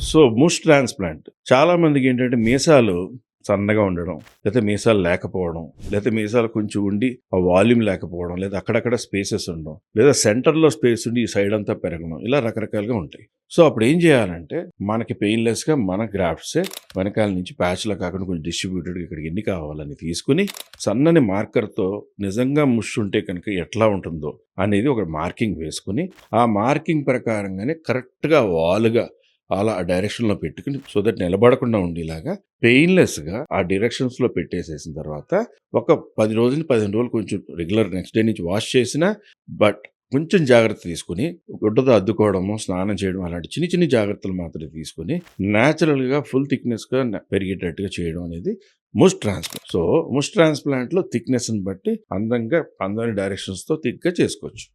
So, ముష్ transplant చాలా మందికేంటంటే మీసాలు సన్నగా ఉండడం, లేతే మీసాలు లేకపోవడం, లేతే మీసాలు కొంచెం ఉండి ఆ వాల్యూమ్ లేకపోవడం, లేదా అక్కడక్కడ స్పేసెస్ ఉండడం, లేదా సెంటర్‌లో స్పేస్ ఉండి ఈ సైడ్ అంతా పెరగడం ఇలా రకరకాలుగా ఉంటాయి. సో, అప్పుడేం చేయాలంటే మనకి పెయిన్‌లెస్‌గా మన గ్రాఫ్ట్సే వెనకాల నుంచి ప్యాచ్‌లా కాకుండా కొంచెం డిస్ట్రిబ్యూటెడ్‌గా ఇక్కడికి ఎన్ని కావాలని తీసుకొని సన్నని మార్కర్‌తో నిజంగా ముష్ ఉంటే కనుక ఎట్లా ఉంటుందో అనేది ఒక మార్కింగ్ వేసుకొని, ఆ మార్కింగ్ ప్రకారంగానే కరెక్ట్‌గా వాలుగా అలా ఆ డైరెక్షన్‌లో పెట్టుకొని సో దట్ నిలబడకుండా ఉండేలాగా పెయిన్‌లెస్‌గా ఆ డైరెక్షన్స్‌లో పెట్టేసేసిన తర్వాత ఒక 10 రోజులు, 15 రోజులు కొంచెం రెగ్యులర్ నెక్స్ట్ డే నుంచి వాష్ చేసినా బట్ కొంచెం జాగ్రత్త తీసుకొని గుడ్డతో అద్దుకోవడము, స్నానం చేయడం అలాంటి చిన్ని చిన్ని జాగ్రత్తలు మాత్రమే తీసుకొని నేచురల్‌గా ఫుల్ థిక్‌నెస్‌గా పెరిగేటట్టుగా చేయడం అనేది ముష్ ట్రాన్స్‌ప్లాంట్. సో, ముష్ ట్రాన్స్‌ప్లాంట్‌లో థిక్‌నెస్‌ని బట్టి అందంగా అందమైన డైరెక్షన్స్‌తో థిక్‌గా చేసుకోవచ్చు.